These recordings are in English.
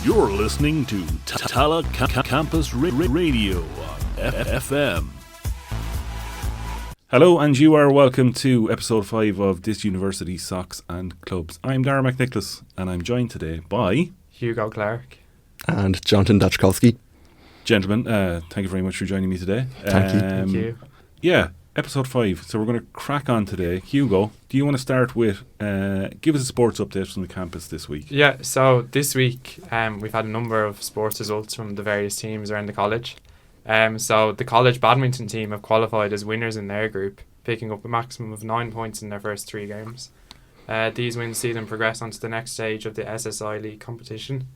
You're listening to Tala Campus Radio on FM. Hello, and you are welcome to episode 5 of This University Socs and Clubs. I'm Darragh McNicholas, and I'm joined today by Hugo Clark and Jonathan Dachkowski. Gentlemen, thank you very much for joining me today. Thank you. Yeah, episode 5. So we're going to crack on today. Hugo, do you want to start with give us a sports update from the campus this week? Yeah, so this week we've had a number of sports results from the various teams around the college. So the college badminton team have qualified as winners in their group, picking up a maximum of 9 points in their first 3 games. These wins see them progress onto the next stage of the SSI League competition.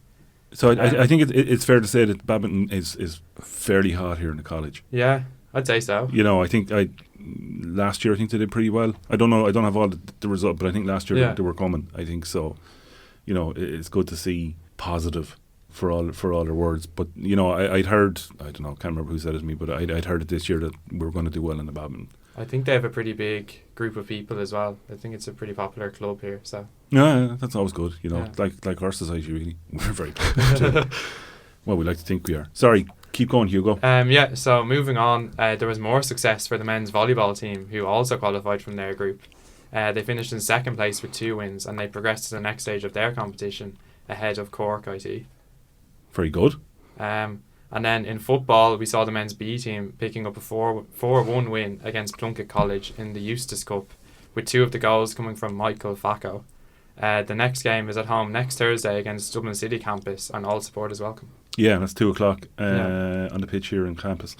So I think it's fair to say that badminton is fairly hot here in the college. Yeah, I'd say so. You know, I think last year I think they did pretty well. I don't know. I don't have all the result, but I think last year they were coming. I think so. You know, it's good to see positive for all their words. But you know, I'd heard, I don't know, can't remember who said it to me, but I'd heard it this year that we're going to do well in the badminton. I think they have a pretty big group of people as well. I think it's a pretty popular club here. So yeah, that's always good. You know, like our society really, we're very popular. Well, we like to think we are. Sorry, keep going, Hugo. Yeah. So moving on, there was more success for the men's volleyball team, who also qualified from their group. They finished in second place with 2 wins, and they progressed to the next stage of their competition ahead of Cork IT. Very good. And then in football, we saw the men's B team picking up a 4-1 win against Plunkett College in the Eustace Cup, with 2 of the goals coming from Michael Facco. The next game is at home next Thursday against Dublin City Campus, and all support is welcome. Yeah, that's 2:00 on the pitch here in campus.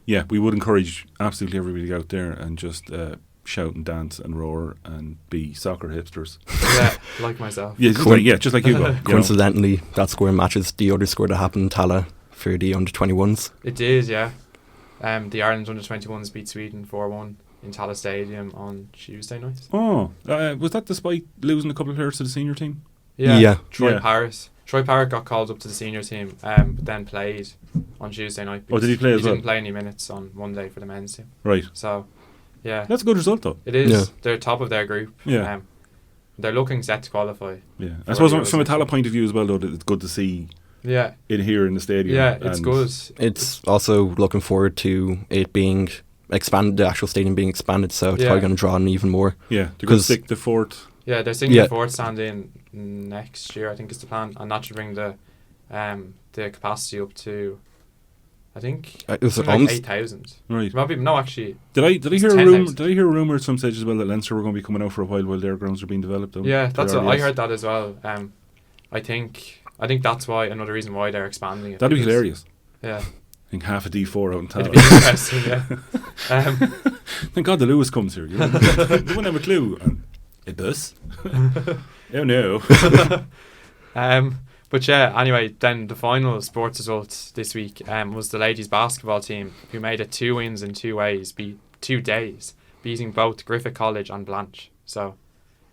Yeah, we would encourage absolutely everybody to go out there and just shout and dance and roar and be soccer hipsters. Yeah, like myself. Yeah, just like Hugo. Coincidentally, that score matches the other score that happened in Tala for the under-21s. It did, yeah. The Ireland under-21s beat Sweden 4-1 in Tala Stadium on Tuesday night. Oh, was that despite losing a couple of players to the senior team? Yeah. Troy Parrott got called up to the senior team, but then played on Tuesday night. Oh, did he play as well? He didn't play any minutes on Monday for the men's team. Right. So, yeah. That's a good result, though. It is. Yeah. They're top of their group. Yeah. They're looking set to qualify. Yeah. I suppose from a Tala point of view as well, though, it's good to see it here in the stadium. Yeah, it's good. It's also looking forward to it being expanded, the actual stadium being expanded, so it's probably going to draw in even more. Yeah, they're going to stick the fort. Yeah, they're sticking the fourth stand in next year, I think is the plan, and that should bring the capacity up to, I think, it was like 8,000. Right. No, actually. Did I hear a rumour at some stage as well that Leinster were going to be coming out for a while their grounds are being developed? Yeah, I heard that as well. I think that's why another reason why they're expanding it. That'd be hilarious. Yeah. I think half a D4 out in Tala. It'd be interesting, yeah. Thank God the LUAS comes here. You wouldn't have a clue. It does. Oh no. But yeah, anyway, then the final sports results this week was the ladies basketball team, who made it 2 wins in 2 days, beating both Griffith College and Blanche. So,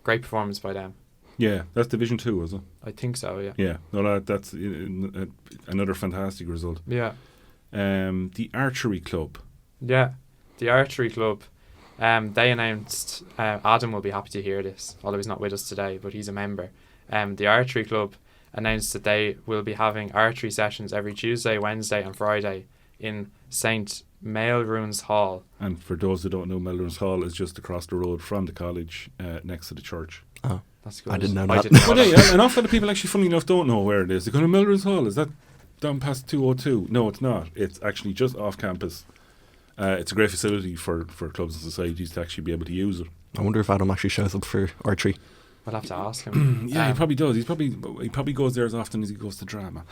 great performance by them. Yeah, that's Division 2, was it? I think so, yeah. Yeah, no, that's another fantastic result. Yeah. The archery club. Yeah, the archery club. They announced, Adam will be happy to hear this, although he's not with us today, but he's a member. The archery club announced that they will be having archery sessions every Tuesday, Wednesday and Friday in St. Maelrunes Hall. And for those who don't know, Maelrunes Hall is just across the road from the college, next to the church. Oh, that's good. I didn't know that. An awful lot of people actually, funny enough, don't know where it is. They go to Maelrunes Hall. Is that down past 202? No, it's not. It's actually just off campus. It's a great facility for clubs and societies to actually be able to use it. I wonder if Adam actually shows up for archery. I'll have to ask him. Yeah, he probably does. He probably goes there as often as he goes to drama.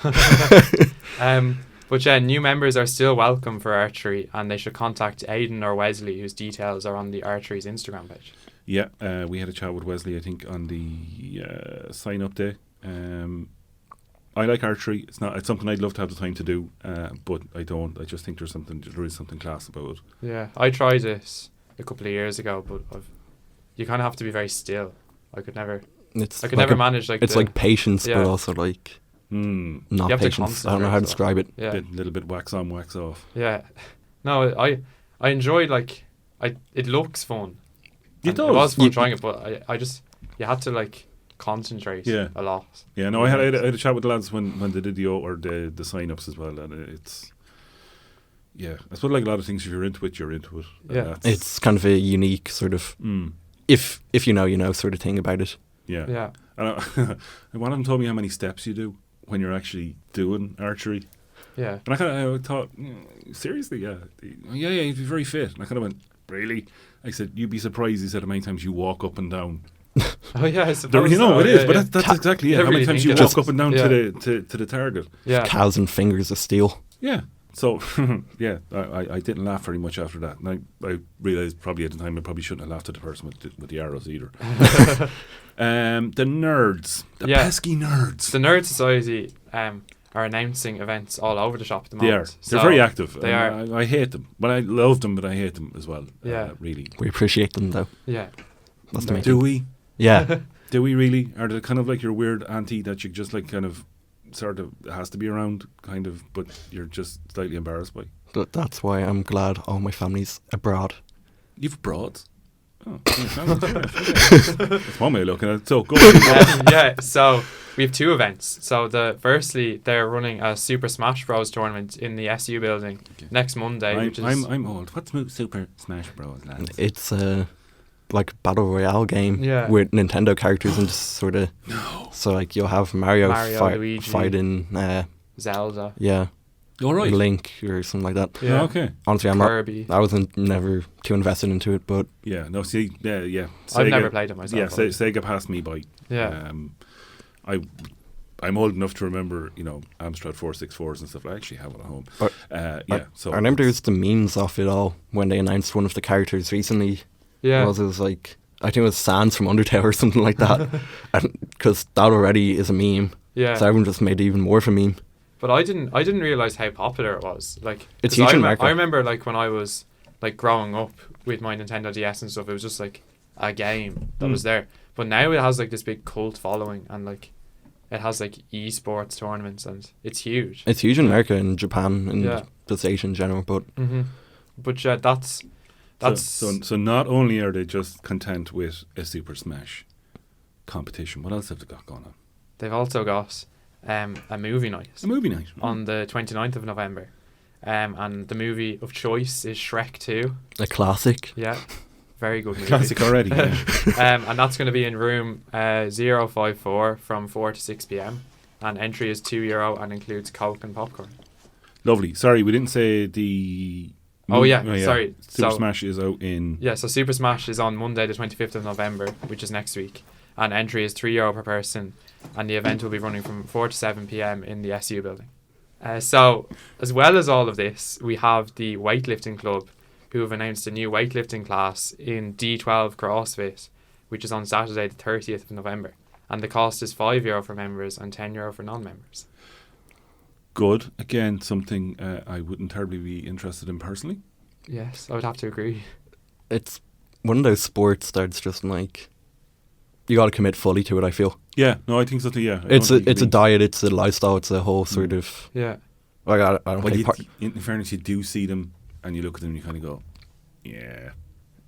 But yeah, new members are still welcome for archery, and they should contact Aidan or Wesley, whose details are on the archery's Instagram page. Yeah, we had a chat with Wesley, I think, on the sign-up day. I like archery. It's something I'd love to have the time to do, but I don't. I just think there is something class about it. Yeah, I tried this a couple of years ago, but you kind of have to be very still. I could never manage it's like patience, but also like not patience. I don't know how to describe it. Yeah, a little bit wax on, wax off. Yeah, no, I enjoyed it looks fun. It does. It was fun trying it, but I just you had to concentrate Yeah. a lot. Yeah, no, I had a chat with the lads when they did the sign-ups as well, and it's, yeah, I suppose like a lot of things, if you're into it, you're into it. And Yeah. It's kind of a unique sort of, if you know sort of thing about it. Yeah. Yeah. And one of them told me how many steps you do when you're actually doing archery. Yeah. And I thought, seriously, yeah, you'd be very fit. And I kind of went, really? I said, you'd be surprised, he said, how many times you walk up and down. Oh yeah, I suppose You know, so. it is, Yeah, but yeah. that's exactly it. Never How many really times you think walk of up and down Yeah. to the target. Yeah. Cows and fingers of steel. Yeah. So, yeah, I didn't laugh very much after that. And I realised probably at the time I probably shouldn't have laughed at the person with the arrows either. The nerds. The Yeah. pesky nerds. The Nerd Society are announcing events all over the shop at the They are. moment. They're So very active. They are. I hate them. But I love them, but I hate them as well. Yeah. Really. We appreciate them though. Yeah. That's the main Do thing. we? Yeah. Do we really? Are they kind of like your weird auntie that you just like kind of sort of has to be around, kind of, but you're just slightly embarrassed by? That's why I'm glad all my family's abroad. You've broads? Oh, that's one way of looking at it. So, go on. Yeah, so we have two events. So firstly, they're running a Super Smash Bros tournament in the SU building next Monday, which is I'm old. What's Super Smash Bros, lads? It's like a battle royale game Yeah. with Nintendo characters and just sort of. No. So like you'll have Mario, Luigi. fighting, Zelda, All right. Link or something like that. Yeah. Okay. Honestly, Kirby. I wasn't never too invested into it, but Yeah. No. See. Yeah. I've Sega, never played it myself. Yeah. but- Sega passed me by. Yeah. I'm old enough to remember, Amstrad 464s and stuff. I actually have it at home. But So I remember there's the memes of it all when they announced one of the characters recently. Yeah. It was like, I think it was Sans from Undertale or something like that, because that already is a meme. Yeah. So everyone just made it even more of a meme. But I didn't realize how popular it was. Like, It's 'cause huge in America. I remember like when I was like growing up with my Nintendo DS and stuff, it was just like a game that was there. But now it has like this big cult following, and like it has like esports tournaments, and it's huge. It's huge in America and Japan and Yeah. the States in general, but But yeah, that's So not only are they just content with a Super Smash competition, what else have they got going on? they've also got a movie night A movie night. on the 29th of November. And the movie of choice is Shrek 2. a classic. Yeah. Very good movie. Classic already. Yeah. And that's going to be in room 054 from 4 to 6 p.m. And entry is €2 and includes Coke and popcorn. Lovely. Sorry, we didn't say the... Oh, yeah. Sorry. Super So- Smash is out in... Yeah, so Super Smash is on Monday the 25th of November, which is next week. And entry is €3 per person. And the event will be running from 4 to 7 p.m. in the SU building. So, as well as all of this, we have the weightlifting club who have announced a new weightlifting class in D12 CrossFit, which is on Saturday the 30th of November. And the cost is €5 for members and €10 for non-members. Good. Again, something I wouldn't terribly be interested in personally. Yes, I would have to agree. It's one of those sports that's just like, you got to commit fully to it, I feel. Yeah, no, I think so too, yeah. It's a diet, it's a lifestyle, it's a whole sort of... Yeah. Like, I don't Well, take part. in fairness, you do see them and you look at them and you kind of go, yeah,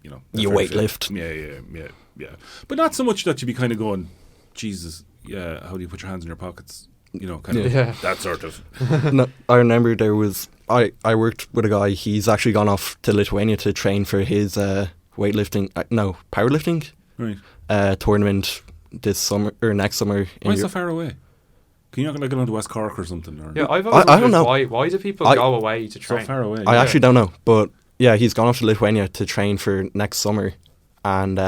that's You very fit. weightlift. Yeah. But not so much that you be kind of going, Jesus, yeah, how do you put your hands in your pockets? Kind of Yeah. that sort of. No, I remember there was... I worked with a guy, he's actually gone off to Lithuania to train for his weightlifting... powerlifting Right. tournament this summer, or next summer. Why is that far away? Can you not get on to West Cork or something? Or Yeah, I've always I don't wondered know. why do people go away to so train? far away. I actually don't know, but yeah, he's gone off to Lithuania to train for next summer. And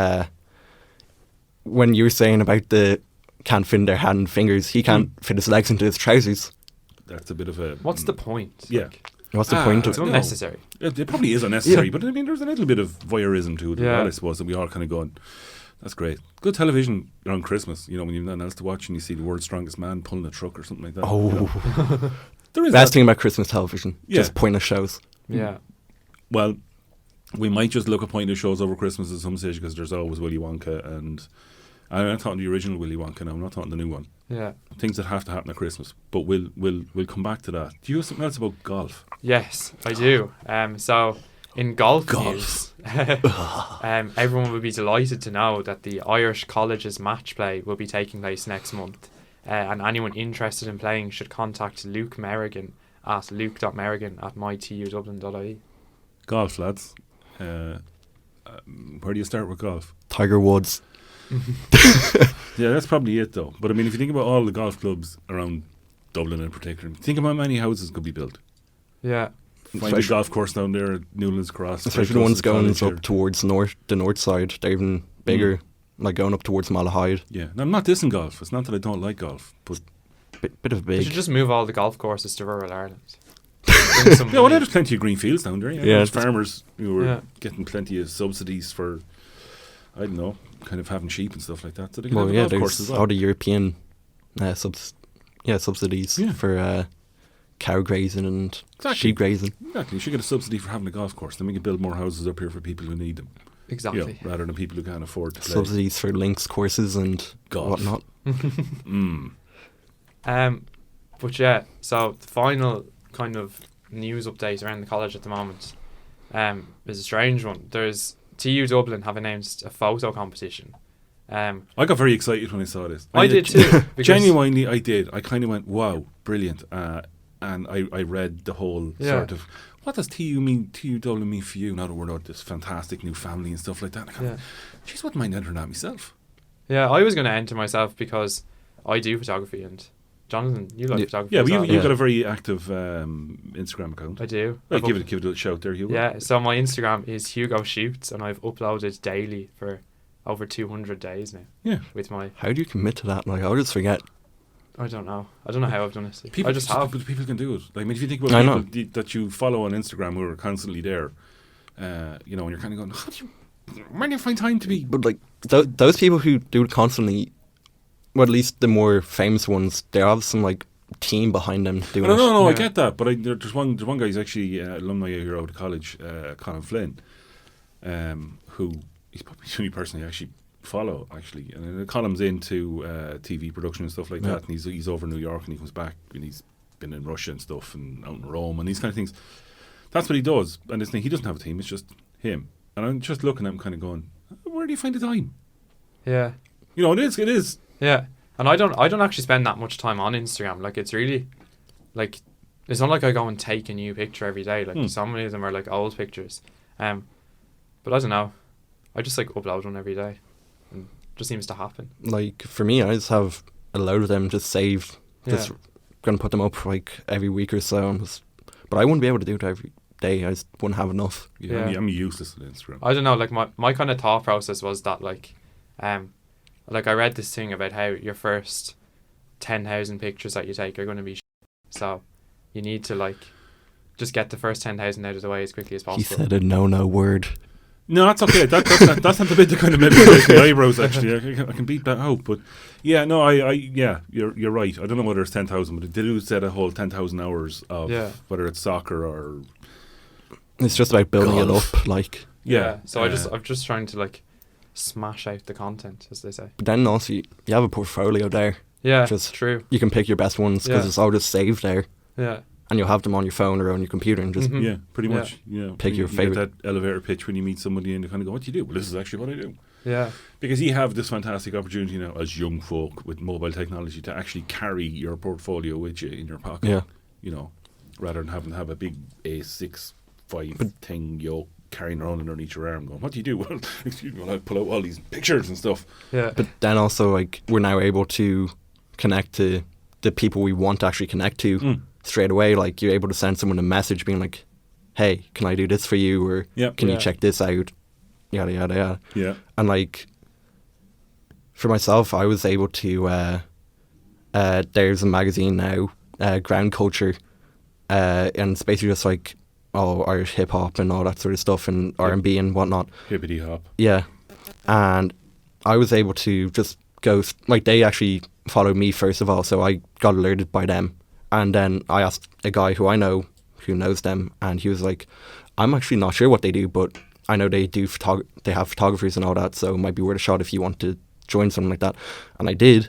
when you were saying about the can't fit in their hand and fingers, he can't fit his legs into his trousers. That's a bit of a... What's the point? Yeah. Like, What's the point it's of it? unnecessary. It probably is unnecessary, but I mean, there's a little bit of voyeurism to it, as Yeah. well, I suppose, and we all kind of going, that's great. Good television around Christmas, when you've nothing else to watch and you see the world's strongest man pulling a truck or something like that. Oh, There is best that. thing about Christmas television, Yeah. just pointless shows. Yeah. Well, we might just look at pointless shows over Christmas at some stage because there's always Willy Wonka, and I'm not talking the original Willy Wonka now, I'm not talking the new one. Yeah. Things that have to happen at Christmas, but we'll come back to that. Do you have something else about golf? Yes, I do. So In golf news, everyone will be delighted to know that the Irish Colleges match play will be taking place next month. And anyone interested in playing should contact Luke Merrigan at luke.merrigan@mytudublin.ie. Golf, lads. Where do you start with golf? Tiger Woods. Yeah, that's probably it though. But I mean, if you think about all the golf clubs around Dublin in particular, think about how many houses could be built. Yeah. Find a golf course down there at Newlands Cross. Especially the ones going up towards the north side. They're even bigger, like going up towards Malahide. Yeah. Now, I'm not dissing golf. It's not that I don't like golf, but bit of a We big. should just move all the golf courses to rural Ireland. yeah, well, there's plenty of green fields down there. Yeah, there's farmers who were getting plenty of subsidies for, I don't know, kind of having sheep and stuff like that. So they can have a golf course as well. All the European subsidies for cow grazing and sheep grazing. Exactly. You should get a subsidy for having a golf course. Then we can build more houses up here for people who need them. Exactly. Rather than people who can't afford to play. Subsidies for links courses and golf. whatnot. But yeah, so the final kind of news update around the college at the moment is a strange one. There's TU Dublin have announced a photo competition. I got very excited when I saw this. I did too. Genuinely, I did. I kind of went, wow, brilliant. And I read the whole sort of, what does TU mean, TU Dublin mean for you? Now that we're not this fantastic new family and stuff like that. And I go, geez, wouldn't mind entering that myself. Yeah, I was going to enter myself because I do photography, and Jonathan, you like photography. Yeah, as well. you've got a very active Instagram account. I do. Give it a shout there, Hugo. Yeah, so my Instagram is Hugo Shoots, and I've uploaded daily for over 200 days now. Yeah. With my. How do you commit to that? Like, I'll just forget. I don't know how I've done it. People, I just have. People can do it. Like, I mean, if you think about people that you follow on Instagram who are constantly there, and you're kind of going, where do you find time to be? But like those people who do it constantly, well, at least the more famous ones, they have some like team behind them doing it. No, I get that, but there's one guy who's actually alumni here out of college, Colin Flynn, who he's probably the only person I actually follow, actually. And Colin's into TV production and stuff like that, and he's over in New York, and he comes back, and he's been in Russia and stuff, and out in Rome, and these kind of things. That's what he does. And this thing, he doesn't have a team, it's just him. And I'm just looking at him kind of going, where do you find the time? Yeah. It is. Yeah. And I don't actually spend that much time on Instagram. Like, it's really, like, it's not like I go and take a new picture every day. Like, so many of them are like old pictures. But I don't know. I just like upload one every day, and it just seems to happen. Like, for me, I just have a load of them just saved. Just gonna put them up like every week or so. But I wouldn't be able to do it every day. I just wouldn't have enough. Yeah. I'm useless at Instagram. I don't know. Like, my kind of thought process was that like I read this thing about how your first 10,000 pictures that you take are going to be so you need to like just get the first 10,000 out of the way as quickly as possible. He said a no word. No, that's okay. That's not the bit that kind of made me raise my eyebrows. Actually, I can beat that out. But yeah, no, you're right. I don't know whether it's 10,000, but they do set a whole 10,000 hours of whether it's soccer or. It's just about building golf. it up, like. Yeah. So I'm just trying to like smash out the content, as they say. But then also you have a portfolio there. Yeah, just true. You can pick your best ones because it's all just saved there. Yeah. And you'll have them on your phone or on your computer and just pretty much. Pick your favourite. Get that elevator pitch when you meet somebody and they kind of go, "What do you do?" Well, this is actually what I do. Yeah. Because you have this fantastic opportunity now as young folk with mobile technology to actually carry your portfolio with you in your pocket. Yeah. Rather than having to have a big A65 thing carrying around underneath your arm going, "What do you do?" Well, excuse me, I pull out all these pictures and stuff. Yeah. But then also, like, we're now able to connect to the people we want to actually connect to straight away. Like, you're able to send someone a message being like, "Hey, can I do this for you?" Or "Can you check this out?" Yada yada yada. Yeah. And like, for myself, I was able to. There's a magazine now, Ground Culture, and it's basically just like Irish hip hop and all that sort of stuff, and R&B and whatnot. Hippity hop. Yeah, and I was able to just go like, they actually followed me first of all, so I got alerted by them, and then I asked a guy who I know who knows them, and he was like, "I'm actually not sure what they do, but I know they do they have photographers and all that, so it might be worth a shot if you want to join something like that." And I did,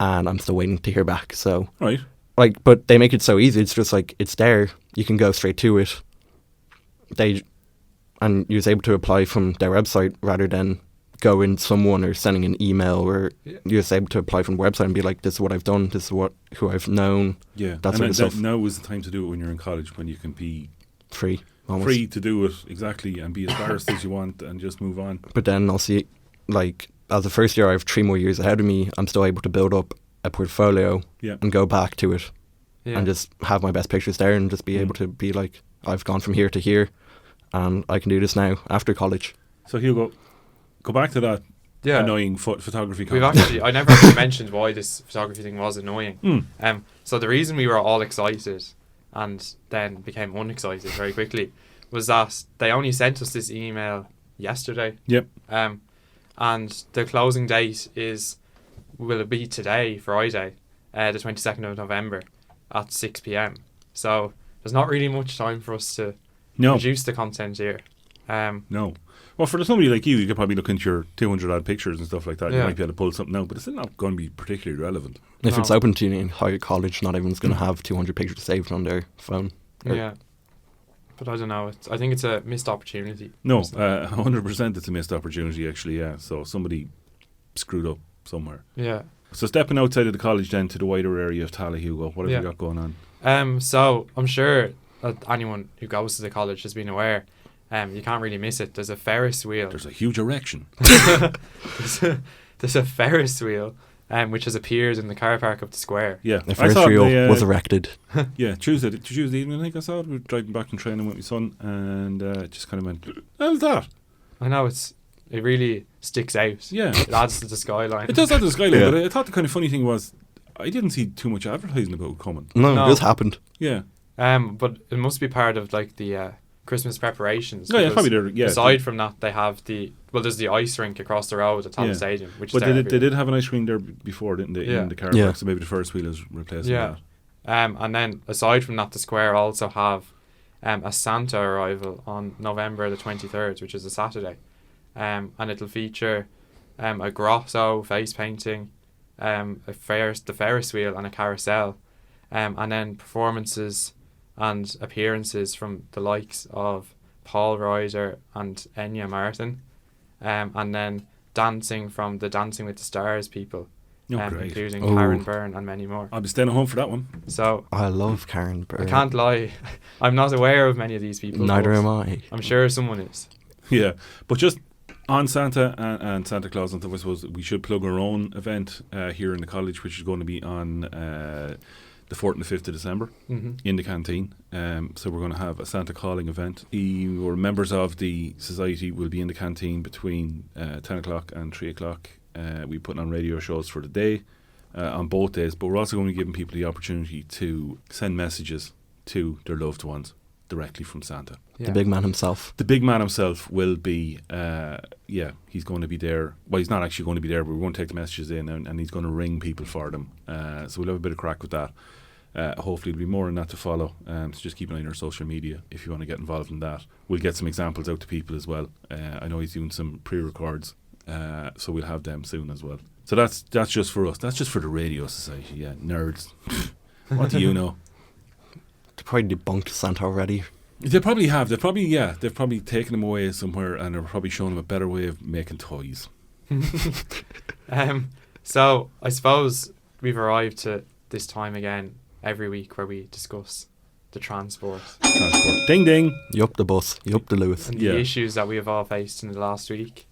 and I'm still waiting to hear back. So right, like, but they make it so easy. It's just like, it's there. You can go straight to it. and you was able to apply from their website rather than go in someone or sending an email, or you was able to apply from the website and be like, this is what I've done, this is who I've known. Yeah, that sort of stuff. Now is the time to do it when you're in college, when you can be free to do it, exactly, and be as embarrassed as you want and just move on. But then also, like, as a first year, I have 3 more years ahead of me. I'm still able to build up a portfolio and go back to it and just have my best pictures there and just be able to be like, I've gone from here to here and I can do this now after college. So Hugo, go back to that annoying photography contest. I never actually mentioned why this photography thing was annoying. So the reason we were all excited and then became unexcited very quickly was that they only sent us this email yesterday. Yep. And the closing date will be today, Friday, the 22nd of November at 6 p.m. So there's not really much time for us to produce the content here. No. Well, for somebody like you could probably look into your 200 odd pictures and stuff like that. You might be able to pull something out, but it's not going to be particularly relevant. If it's open to you in higher college, not everyone's going to have 200 pictures saved on their phone. Yeah. But I don't know. I think it's a missed opportunity. No, 100% it's a missed opportunity, actually, yeah. So somebody screwed up somewhere. Yeah. So stepping outside of the college then to the wider area of Tala, Hugo, what have you got going on? So I'm sure that anyone who goes to the college has been aware. You can't really miss it. There's a Ferris wheel. There's a huge erection. There's a Ferris wheel, which has appeared in the car park of the square. Yeah, the Ferris wheel was erected. Yeah, Tuesday evening, I think I saw it. We were driving back and training with my son, and just kind of went, how's that? I know, it really sticks out. Yeah. It adds to the skyline. It does add to the skyline, but I thought the kind of funny thing was, I didn't see too much advertising about it coming. No, this happened. Yeah. But it must be part of like the Christmas preparations. Oh, yeah, probably there. Yeah. Aside from that, they have there's the ice rink across the road at Tala Stadium, which is they did have an ice rink there before, didn't they? Yeah. In the car park, so maybe the Ferris wheel is replacing that. And then aside from that, the square also have a Santa arrival on November the 23rd, which is a Saturday, and it'll feature a grotto, face painting, the Ferris wheel, and a carousel, and then performances and appearances from the likes of Paul Ryder and Enya Martin, and then dancing from the Dancing with the Stars people, including Karen Byrne and many more. I'll be staying at home for that one. So I love Karen Byrne. I can't lie, I'm not aware of many of these people. Neither am I. I'm sure someone is. Yeah, but just on Santa and Santa Claus and stuff, I suppose we should plug our own event here in the college, which is going to be on the 4th and the 5th of December in the canteen. So we're going to have a Santa calling event. Members of the society will be in the canteen between 10 o'clock and 3 o'clock. We put on radio shows for the day on both days, but we're also going to be giving people the opportunity to send messages to their loved ones directly from Santa. The big man himself. The big man himself will be, he's going to be there. Well, he's not actually going to be there, but we're going to take the messages in and he's going to ring people for them. So we'll have a bit of crack with that. Hopefully there'll be more on that to follow. So just keep an eye on our social media if you want to get involved in that. We'll get some examples out to people as well. I know he's doing some pre-records, so we'll have them soon as well. So that's just for us. That's just for the Radio Society. Yeah, nerds. What do you know? They probably debunked Santa already. They probably have. They've probably taken him away somewhere and they're probably showing him a better way of making toys. So I suppose we've arrived to this time again every week where we discuss the transport. Ding ding. You up the bus. You up the LUAS. And the issues that we have all faced in the last week.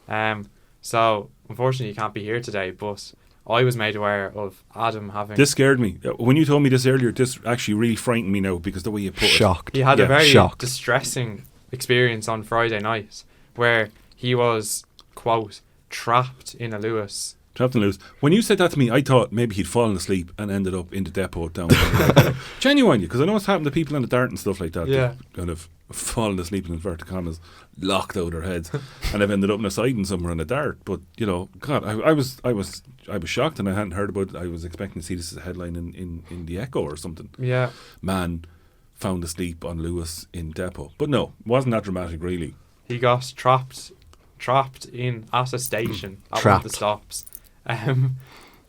So unfortunately you can't be here today, but I was made aware of Adam having... This scared me. When you told me this earlier, this actually really frightened me now because the way you put Shocked. He had a very distressing experience on Friday night where he was, quote, trapped in a LUAS. Trapped in LUAS. When you said that to me, I thought maybe he'd fallen asleep and ended up in the depot down there. Genuinely, because I know it's happened to people in the Dart and stuff like that. Yeah. Kind of fallen asleep in inverted commas, locked out their heads, and they've ended up in a siding somewhere in the Dart. But you know, God, I was shocked, and I hadn't heard about it. I was expecting to see this as a headline in the Echo or something. Yeah. Man found asleep on LUAS in depot, but no, it wasn't that dramatic really. He got trapped in at a station at one of the stops,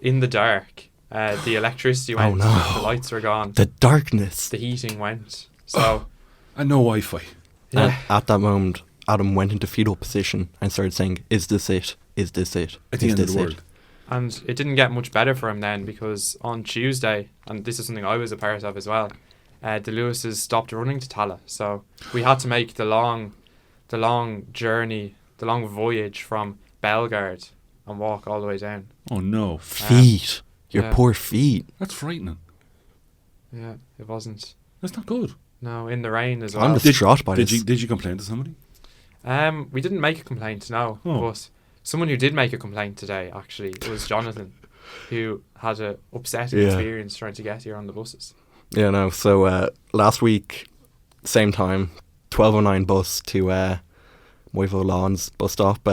in the dark. The electricity went. The lights were gone. The darkness. The heating went. So. And no Wi-Fi. Yeah. And at that moment, Adam went into fetal position and started saying, "Is this it? Is this it? At the Is end of this the it?" world. And it didn't get much better for him then, because on Tuesday, and this is something I was a part of as well, the LUASes stopped running to Tala. So we had to make the long journey, the long voyage from Bellegarde and walk all the way down. Oh no, Feet. Your yeah. poor feet. that's frightening. Yeah, it wasn't. That's not good. No, in the rain as well. I'm distraught by Did this. you complain to somebody? We didn't make a complaint, no. Oh. But someone who did make a complaint today, actually, it was Jonathan, who had a upsetting Yeah. experience trying to get here on the buses. Yeah, no. So last week, same time, 12:09 bus to Moyville Lawns bus stop.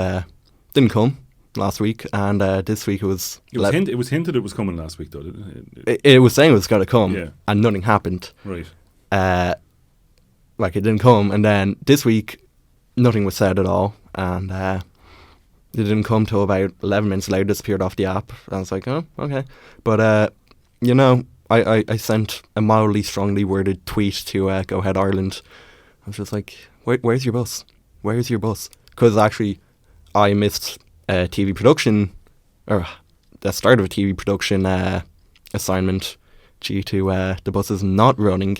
Didn't come last week, and this week it was. It was hinted it was coming last week, though, didn't it? It was saying it was going to come, Yeah. and nothing happened. Right. Like it didn't come, and then this week, nothing was said at all, and it didn't come till about 11 minutes later. Disappeared off the app. I was like, oh, okay, but you know, I sent a mildly strongly worded tweet to Go Ahead Ireland. I was just like, where's your bus? Where's your bus? Because actually, I missed a TV production, or the start of a TV production assignment due to the buses not running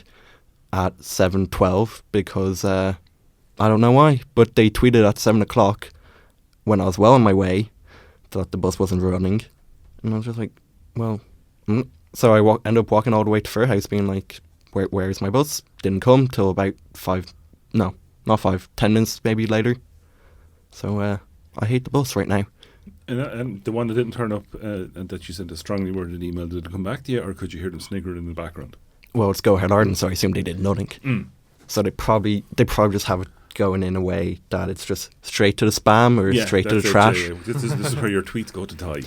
at 7:12 because I don't know why, but they tweeted at 7 o'clock when I was well on my way that the bus wasn't running, and I was just like, well, so I ended up walking all the way to Fairhouse being like, where's my bus? Didn't come till about 10 minutes maybe later. So I hate the bus right now. And the one that didn't turn up and that you sent a strongly worded email, did it come back to you, or could you hear them sniggering in the background? Well, it's Go Ahead Ireland, so I assume they did nothing. So they probably just have it going in a way that it's just straight to the spam or straight to the trash. Yeah. This is where your tweets go to die.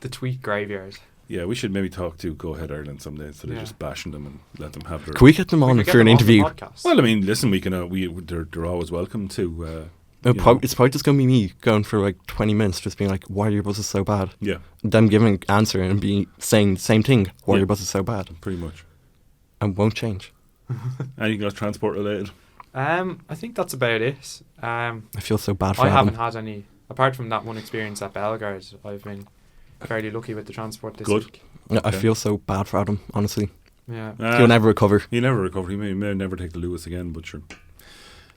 The tweet graveyard. Yeah, we should maybe talk to Go Ahead Ireland someday instead of just bashing them and let them have their... Can we get them on We could for get an them on the interview? podcast. Well, I mean, listen, we can. They're always welcome to... It's probably just going to be me going for like 20 minutes just being like, why are your buses so bad? Yeah. Them giving an answer and saying the same thing, why are Yeah. your buses so bad? Pretty much. And won't change. Anything else transport related? I think that's about it. I feel so bad for I Adam. haven't had any, apart from that one experience at Bellegarde. I've been fairly lucky with the transport this Good. week. Yeah, I Okay. feel so bad for Adam, honestly. Yeah. He'll never recover. He'll never recover. He may never take the LUAS again, but sure.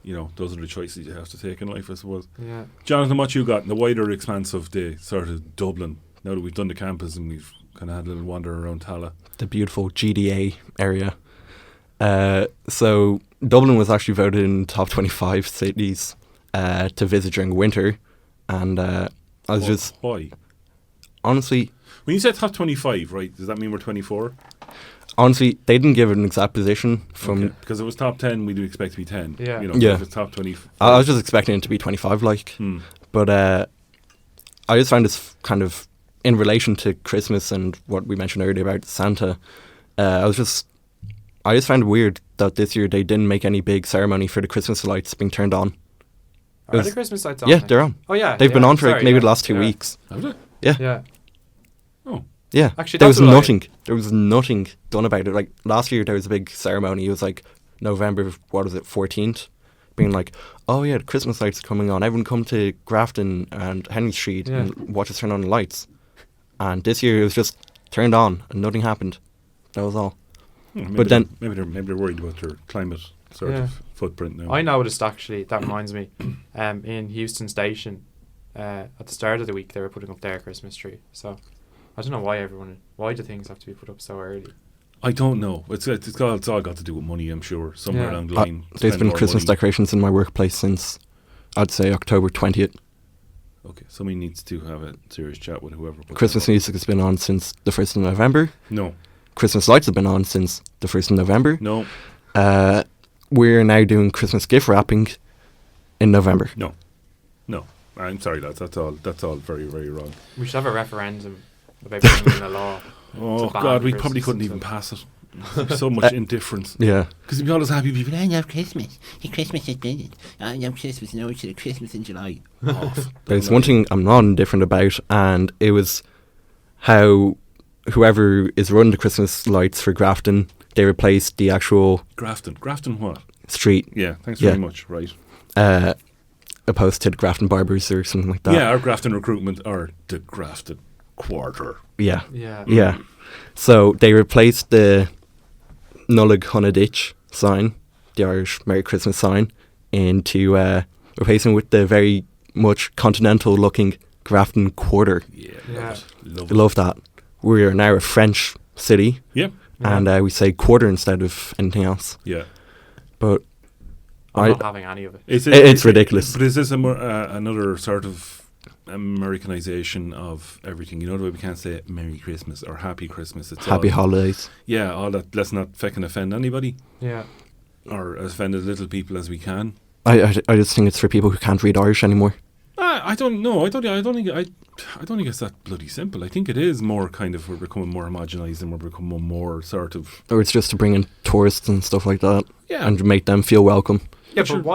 You know, those are the choices you have to take in life, I suppose. Yeah. Jonathan, what you got in the wider expanse of the sort of Dublin, now that we've done the campus and we've kind of had a little wander around Tala? The beautiful GDA area. So Dublin was actually voted in top 25 cities to visit during winter, and I was just Why? honestly, When you said top 25, right, does that mean we're 24? they didn't give an exact position from. Okay. Because if it was top 10, we'd expect to be 10. Yeah. You know, Yeah. if it's top 25. I was just expecting it to be 25, like, but I just find this kind of in relation to Christmas and what we mentioned earlier about Santa. I just found it weird that this year they didn't make any big ceremony for the Christmas lights being turned on. Are was- the Christmas lights on? Yeah, then? they're on. Oh, yeah. They've been yeah, on for sorry, maybe yeah, the last 2 yeah. weeks. Have they? Yeah. Yeah. Oh. Yeah. Actually, there that's was what nothing. There was nothing done about it. Like last year, there was a big ceremony. It was like November, 14th, being like, oh yeah, the Christmas lights are coming on. Everyone come to Grafton and Henry Street Yeah. and watch us turn on the lights. And this year, it was just turned on and nothing happened. That was all. Maybe But then- maybe they're worried about their climate sort Yeah. of footprint now. I noticed, actually, that reminds me, in Houston Station, at the start of the week, they were putting up their Christmas tree. So I don't know why do things have to be put up so early? I don't know. It's all got to do with money, I'm sure. Somewhere Yeah. along the line. There's spend been more Christmas money. decorations in my workplace since, I'd say, October 20th. Okay, somebody needs to have a serious chat with whoever. put Christmas that up. music has been on since the 1st of November. No. Christmas lights have been on since the 1st of November. No. We're now doing Christmas gift wrapping in November. No. I'm sorry, lads. That's all very, very wrong. We should have a referendum about bringing in a law. Oh, to ban God, we Christmas probably couldn't and even stuff. pass it. There's so much indifference. Yeah. Because you'd be all those happy people. I love Christmas. The Christmas is brilliant. I love Christmas. No, it's Christmas in July. There's one thing I'm not indifferent about, and it was how whoever is running the Christmas lights for Grafton, they replaced the actual Grafton what? street. Yeah, thanks Yeah. very much. Right. Opposed to the Grafton Barbers or something like that. Yeah, our Grafton recruitment or the Grafton Quarter. Yeah. Yeah. Yeah. So they replaced the Nullig Hunnaditch sign, the Irish Merry Christmas sign, into replacing with the very much continental looking Grafton Quarter. Yeah, Yeah. love I love that. We are now a French city, Yeah, and we say quarter instead of anything else. yeah. But I'm I- not having any of it. It's ridiculous. But is this another sort of Americanization of everything? You know the way we can't say Merry Christmas or Happy Christmas. It's Happy all, holidays. Yeah, all that. Let's not feckin' offend anybody Yeah. or offend as little people as we can. I just think it's for people who can't read Irish anymore. I don't know. I don't think it's that bloody simple. I think it is more kind of we're becoming more homogenized and we're becoming more sort of Or it's just to bring in tourists and stuff like that yeah. and make them feel welcome. Yeah, Sure. but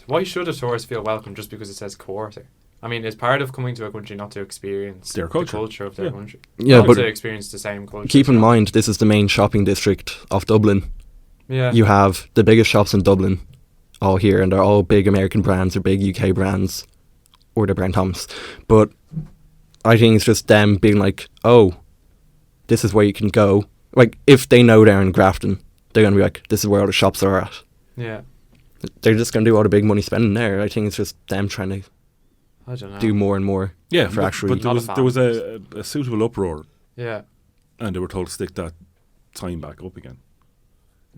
why should a tourist feel welcome just because it says quarter? I mean, it's part of coming to a country not to experience Their culture. the culture of their Yeah. country. Yeah, Not but to experience the same culture. keep in mind, this is the main shopping district of Dublin. Yeah. You have the biggest shops in Dublin all here, and they're all big American brands or big UK brands, or they're Brand Thomas. But I think it's just them being like, oh, this is where you can go. Like, if they know they're in Grafton, they're going to be like, this is where all the shops are at. Yeah. They're just going to do all the big money spending there. I think it's just them trying to I don't know. do more and more. Yeah, for actually- but there was a suitable uproar, Yeah. and they were told to stick that sign back up again.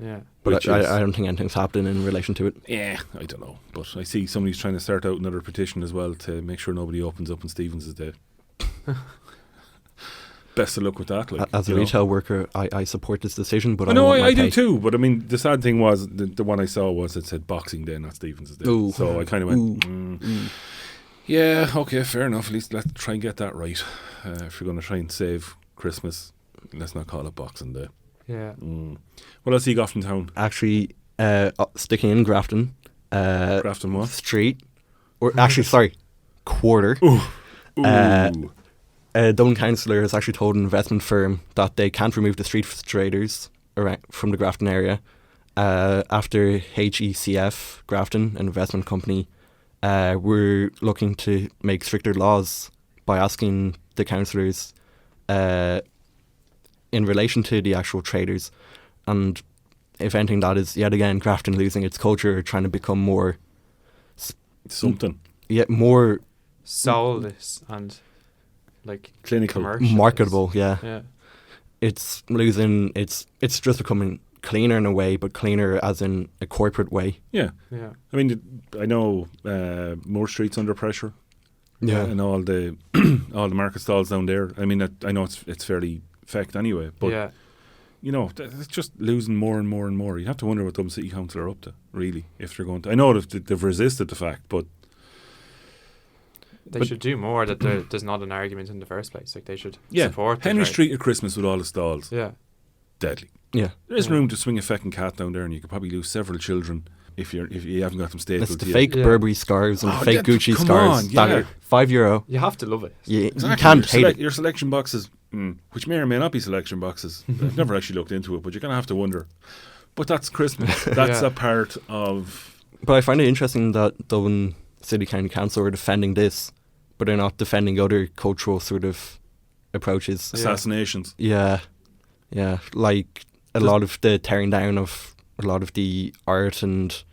Yeah. But Which I is- don't think anything's happening in relation to it. Yeah, I don't know, but I see somebody's trying to start out another petition as well to make sure nobody opens up on Stevens' Day. Best of luck with that. Like, As a you know. retail worker, I support this decision, but I I know, want my I do pay. too. But I mean, the sad thing was the one I saw was it said Boxing Day, not Stevens' Day. Ooh. So I kind of went, yeah, okay, fair enough. At least let's try and get that right. If you're going to try and save Christmas, let's not call it Boxing Day. Yeah. What else you got from town? Actually, sticking in Grafton, Grafton what? Street, or actually, sorry, Quarter. Ooh. Dublin Councillor has actually told an investment firm that they can't remove the street traders from the Grafton area after HECF, Grafton, an investment company, were looking to make stricter laws by asking the councillors in relation to the actual traders. And if anything, that is yet again Grafton losing its culture, trying to become more, Something. more Soulless and like Clinical. commercial. marketable. Yeah. Yeah. It's losing. It's just becoming cleaner in a way, but cleaner as in a corporate way. Yeah. Yeah. I mean, I know Moore Street's under pressure. Yeah. And all the all the market stalls down there. I mean, I know it's fairly fecked anyway, but yeah. you know, it's just losing more and more and more. You have to wonder what Dublin City Council are up to, really, if they're going to. I know they've resisted the fact, but They should do more that there's not an argument in the first place. Like they should yeah, support the Henry trade. Street at Christmas with all the stalls, Yeah. deadly. Yeah. There is Yeah. room to swing a fecking cat down there, and you could probably lose several children if you haven't got them stapled. It's the to you. fake Yeah. Burberry scarves and Oh, the fake yeah, Gucci come scarves on, that yeah. are €5. You have to love it. You Exactly. can't your hate it. Your selection boxes, which may or may not be selection boxes. I've never actually looked into it, but you're going to have to wonder. But that's Christmas. That's Yeah. a part of... But I find it interesting that Dublin City County Council are defending this, but they're not defending other cultural sort of approaches. assassinations. Yeah, yeah. Like a lot of the tearing down of a lot of the art and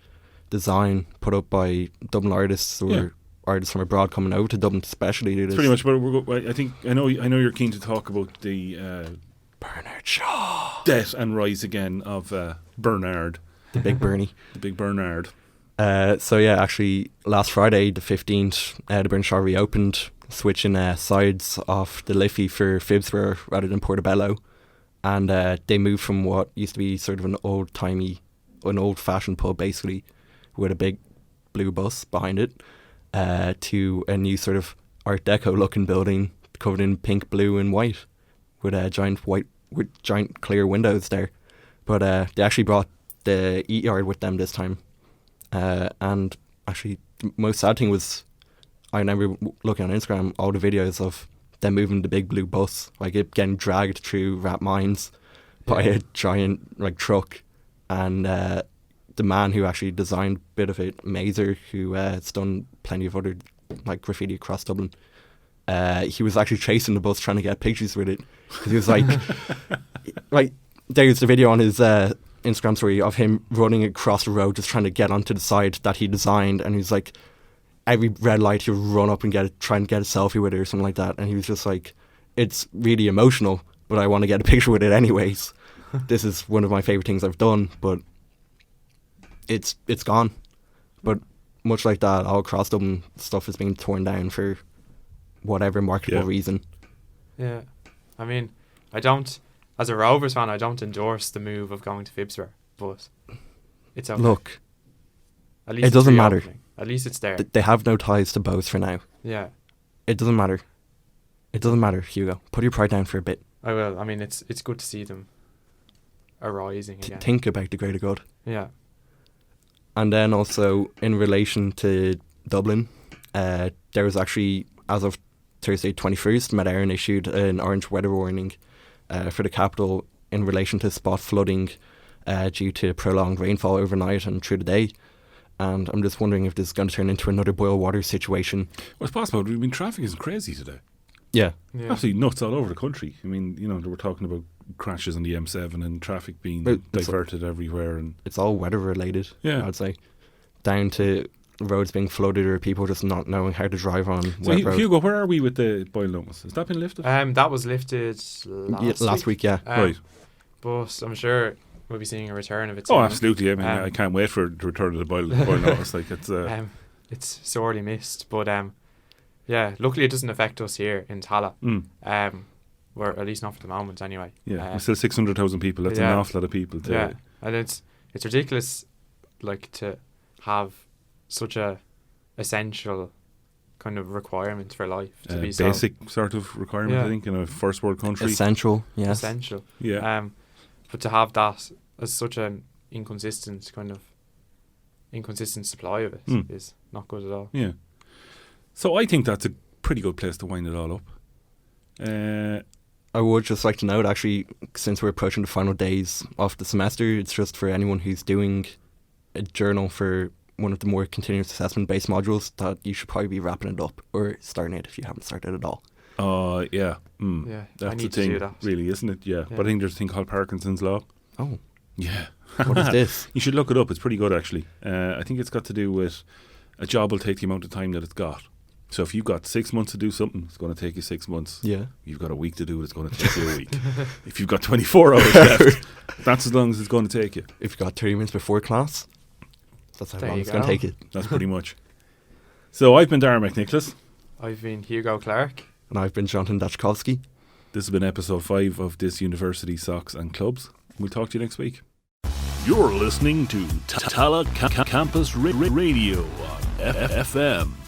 design put up by Dublin artists or Yeah. artists from abroad coming over to Dublin, especially to do It's this. pretty much. But I know you're keen to talk about the Bernard Shaw, death and rise again of Bernard, the big Bernie. the big Bernard. So yeah, actually, last Friday, the 15th, the Bernard Shaw reopened, switching sides off the Liffey for Phibsborough rather than Portobello, and they moved from what used to be sort of an old-fashioned pub, basically, with a big blue bus behind it, to a new sort of Art Deco-looking building covered in pink, blue, and white, with giant clear windows there. But they actually brought the Eat Yard with them this time. And actually, the most sad thing was, I remember looking on Instagram, all the videos of them moving the big blue bus, like it getting dragged through Rat Mines by a giant like truck, and the man who actually designed a bit of it, Mazer, who has done plenty of other like graffiti across Dublin. He was actually chasing the bus trying to get pictures with it. 'Cause he was like, there's the video on his Instagram story of him running across the road just trying to get onto the side that he designed, and he's like, every red light he would run up and try and get a selfie with it or something like that, and he was just like, it's really emotional, but I want to get a picture with it anyways. This is one of my favourite things I've done, but it's gone. But much like that, all across Dublin, stuff is being torn down for whatever marketable reason. Yeah. I mean, I don't, as a Rovers fan, I don't endorse the move of going to Phibsborough, but it's okay. Look, at least it doesn't matter. At least it's there. They have no ties to both for now. Yeah. It doesn't matter. It doesn't matter, Hugo. Put your pride down for a bit. I will. I mean, it's good to see them arising again. Think about the greater good. Yeah. And then also, in relation to Dublin, there was actually, as of Thursday 21st, Met Éireann issued an orange weather warning for the capital in relation to spot flooding due to prolonged rainfall overnight and through the day. And I'm just wondering if this is going to turn into another boil water situation. Well, it's possible. I mean, traffic is crazy today. Yeah. Absolutely nuts all over the country. I mean, you know, they were talking about crashes on the M7 and traffic being diverted everywhere. And it's all weather related, yeah. I'd say. Down to roads being flooded or people just not knowing how to drive on so wet roads. Hugo, where are we with the boil notice? Has that been lifted? That was lifted last week, yeah. Right. But I'm sure we'll be seeing a return of it soon. Oh, absolutely. I mean, I can't wait for the return of the boil notice. Like, it's sorely missed. But yeah, luckily it doesn't affect us here in Tala. Or at least not for the moment anyway. Yeah, we're still 600,000 people. That's an awful lot of people. Yeah, and it's ridiculous, like, to have such a essential kind of requirement for life to be basic sort of requirement. I think in a first world country. Essential, yes. Essential. Yeah. But to have that as such an inconsistent supply of it is not good at all. Yeah. So I think that's a pretty good place to wind it all up. I would just like to note, actually, since we're approaching the final days of the semester, it's just for anyone who's doing a journal for one of the more continuous assessment-based modules that you should probably be wrapping it up or starting it if you haven't started at all. Yeah. Yeah, that's I need the thing, to do that. really, isn't it? Yeah. But I think there's a thing called Parkinson's Law. Oh. Yeah. What is this? You should look it up. It's pretty good, actually. I think it's got to do with a job will take the amount of time that it's got. So if you've got 6 months to do something, it's going to take you 6 months. Yeah. You've got a week to do it, it's going to take you a week. If you've got 24 hours left, that's as long as it's going to take you. If you've got 30 minutes before class, that's how long it's going to take you. That's pretty much. So I've been Darren McNicholas. I've been Hugo Clark. And I've been Jonathan Dachkowski. This has been episode 5 of This University Socs and Clubs. We'll talk to you next week. You're listening to Tala Campus Radio on FM.